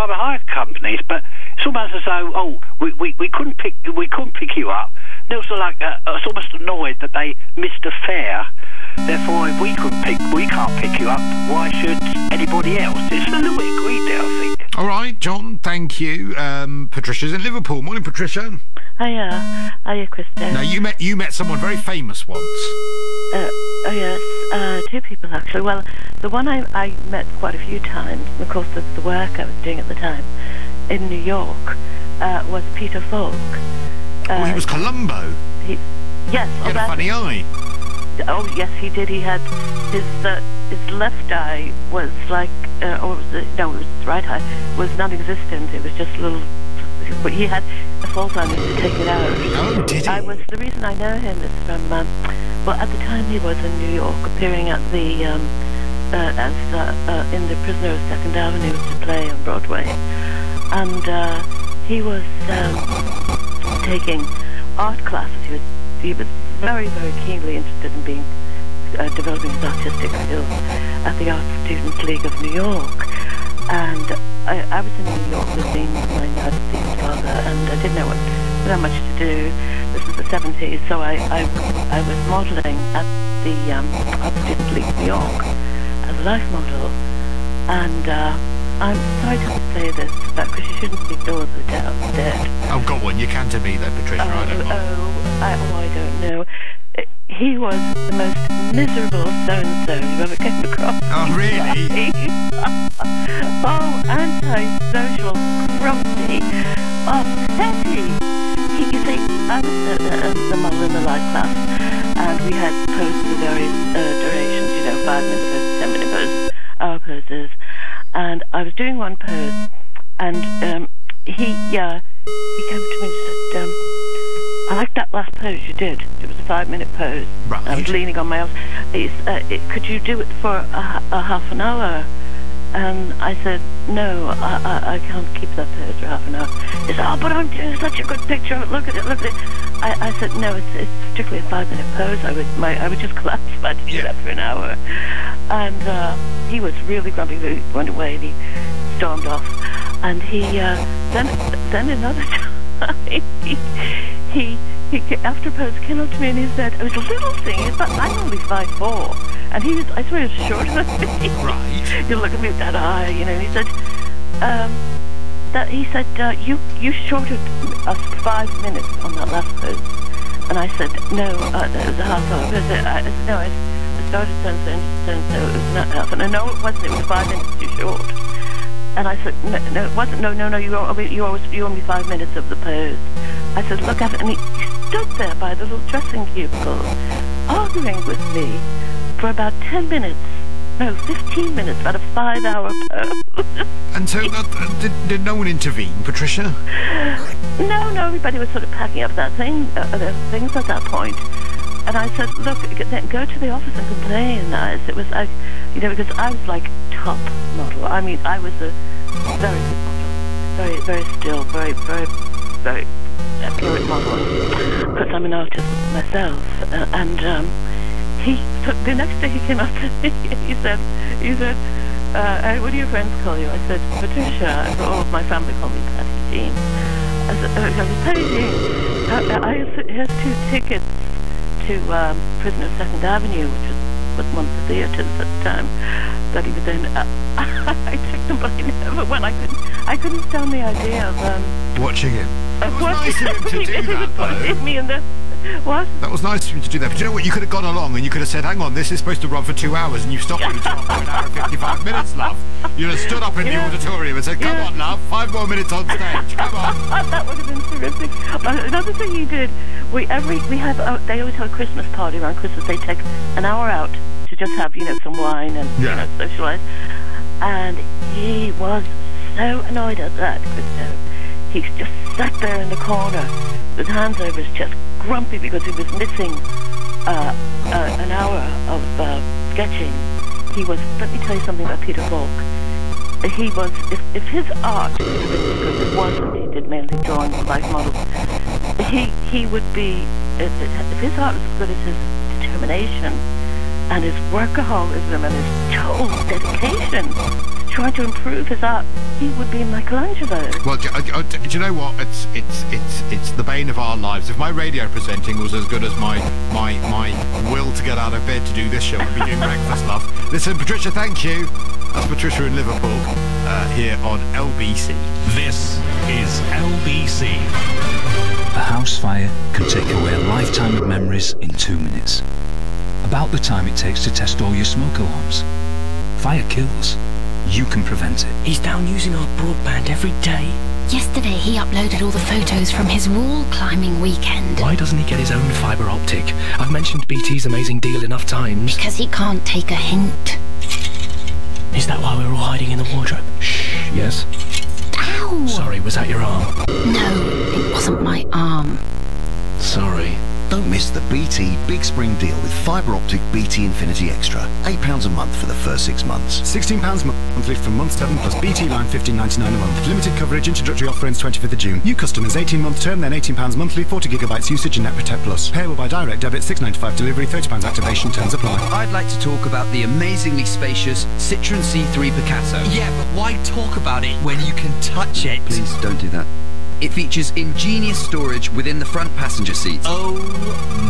private hire companies, but it's almost as though, we couldn't pick you up. And it was like, I was almost annoyed that they missed a fare. Therefore, if we can't pick you up, why should anybody else? It's a little bit greedy, I think. All right, John, thank you. Patricia's in Liverpool. Morning, Patricia. Hiya, Kristen. Now, you met someone very famous once. Oh yes, two people actually. Well, the one I met quite a few times, of course, the work I was doing at the time in New York was Peter Falk. He was Columbo. Yes. He had a funny eye. Oh yes, he did. He had his left eye was like, or was it, no, it was his right eye was non-existent. It was just a little. But he had a fault on it to take it out. Oh, did he? The reason I know him is from, well, at the time he was in New York, appearing at the, in The Prisoner of Second Avenue to play on Broadway. And he was taking art classes. He was very, very keenly interested in being, developing his artistic skills at the Art Students League of New York. And I was in New York visiting my deceased father, and I didn't know much to do. This was the 70s, so I was modelling at the Art Students League of New York as a life model. And I'm sorry to say this, because you shouldn't speak ill of the dead. Oh, go on, you can to me though, Patricia. I don't know. I don't know. He was the most miserable so-and-so you've ever came across. Oh, really? Antisocial, grumpy, petty. You see, I was the model in the life class, and we had poses of various durations, 5-minute poses, 10-minute poses, hour poses, and I was doing one pose, and he came to me and said, I like that last pose you did. It was a 5-minute pose. Right. I was leaning on my arms. Could you do it for a half an hour? And I said, no, I can't keep that pose for half an hour. He said, but I'm doing such a good picture. Look at it, look at it. I said, no, it's strictly a 5-minute pose. I would just collapse if I did do that for an hour. And he was really grumpy. He went away and he stormed off. And he then another time he after a pose came up to me and he said, it was a little thing. I'm only 5'4", and he was, I swear, he was shorter than me. Right. You look at me with that eye, and he said, you shorted us 5 minutes on that last pose. And I said, no, that was a half hour. I said, no, I started so it was not half an hour. No, it wasn't. It was 5 minutes too short. And I said, no, it wasn't. No, you owe me 5 minutes of the pose. I said, look at it. And he stood there by the little dressing cubicle, arguing with me for about 10 minutes. No, 15 minutes, about a 5-hour pose. And so did no one intervene, Patricia? No, everybody was sort of packing up their things at that point. And I said, look, go to the office and complain. It was, because I was like top model. I mean, I was a very good model. Very, very still, very, very, very accurate model. Because I'm an artist myself. The next day he came up to me and he said, hey, what do your friends call you? I said, Patricia. All of my family call me Patty Jean. I said, Patty Jean, here's 2 tickets to Prisoner of Second Avenue, which was one of the theatres at the time that he was in. I took them, but I never went. I couldn't stand the idea of watching him. It was nice of him to do that, though. Me in the what? That was nice of him to do that. But you know what? You could have gone along and you could have said, hang on, this is supposed to run for 2 hours, and you stopped it for 1 hour and 55 minutes, love. You'd have stood up in the auditorium and said, come on, love, 5 more minutes on stage, come on. That would have been terrific. Another thing he did, they always have a Christmas party around Christmas. They take an hour out to just have, some wine and, socialise. And he was so annoyed at that, Christo. He just sat there in the corner with hands over his chest, grumpy because he was missing an hour of sketching. He was, let me tell you something about Peter Falk. He was, if his art, because it wasn't, he did mainly drawings of life models, he would be, if his art was as good as his determination and his workaholism and his total dedication to trying to improve his art, he would be Michelangelo. Well, do you know what? It's the bane of our lives. If my radio presenting was as good as my will to get out of bed to do this show, I'd be doing breakfast, love. Listen, Patricia, thank you. That's Patricia in Liverpool, here on LBC. This is LBC. A house fire can take away a lifetime of memories in 2 minutes. About the time it takes to test all your smoke alarms. Fire kills. You can prevent it. He's down using our broadband every day. Yesterday he uploaded all the photos from his wall climbing weekend. Why doesn't he get his own fibre optic? I've mentioned BT's amazing deal enough times. Because he can't take a hint. Is that why we're all hiding in the wardrobe? Shh, yes? Ow! Sorry, was that your arm? No, it wasn't my arm. Sorry. Don't miss the BT Big Spring deal with fibre optic BT Infinity Extra. £8 a month for the first 6 months. £16 monthly from month 7 plus BT line $15.99 a month. Limited coverage, introductory offer ends 25th of June. New customers 18-month term, then £18 monthly, 40 GB usage and Net Protect Plus. Payable by direct debit, £6.95 delivery, £30 activation, terms apply. I'd like to talk about the amazingly spacious Citroen C3 Picasso. Yeah, but why talk about it when you can touch it? Please don't do that. It features ingenious storage within the front passenger seat. Oh,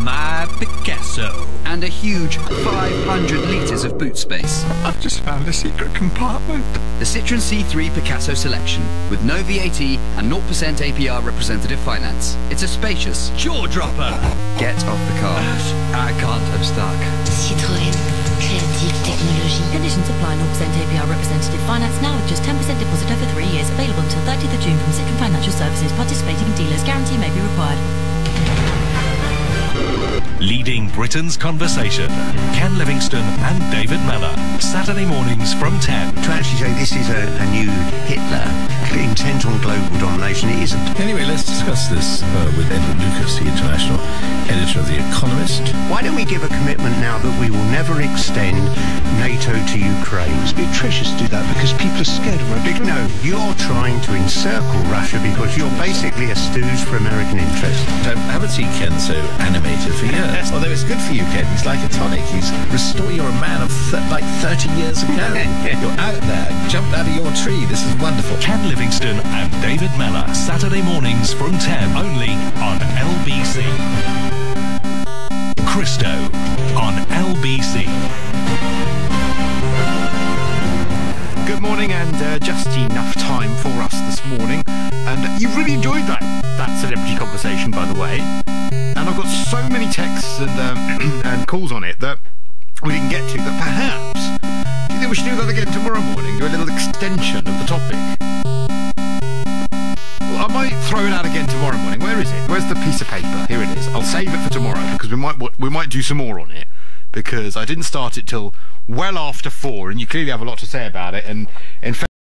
my Picasso. And a huge 500 litres of boot space. I've just found a secret compartment. The Citroen C3 Picasso Selection, with no VAT and 0% APR representative finance. It's a spacious jaw-dropper. Get off the car. I can't, I'm stuck. Citroën. Creative technology. Conditions apply. 0% APR representative finance now with just 10% deposit over 3 years. Available until 30th of June from Citroen Financial Services. Participating dealers. Guarantee may be required. Leading Britain's conversation, Ken Livingstone and David Mellor. Saturday mornings from 10. To actually say this is a new Hitler intent on global domination, it isn't. Anyway, let's discuss this with Edward Lucas, the international editor of The Economist. Why don't we give a commitment now that we will never extend NATO to Ukraine? It's a bit atrocious to do that because people are scared of Russia. No, you're trying to encircle Russia because you're basically a stooge for American interests. I haven't seen Ken so animated for years. Although it's good for you, Ken. He's like a tonic. You're a man of like 30 years ago. You're out there, jumped out of your tree. This is wonderful. Ken Livingstone and David Mellor. Saturday mornings from 10. Only on LBC. Christo on LBC. Good morning, and just enough time for us this morning. And you've really enjoyed that celebrity conversation, by the way. And I've got so many texts and calls on it that we didn't get to. That perhaps, do you think we should do that again tomorrow morning? Do a little extension of the topic. Well, I might throw it out again tomorrow morning. Where is it? Where's the piece of paper? Here it is. I'll save it for tomorrow because we might do some more on it. Because I didn't start it till well after 4, and you clearly have a lot to say about it. And in fact,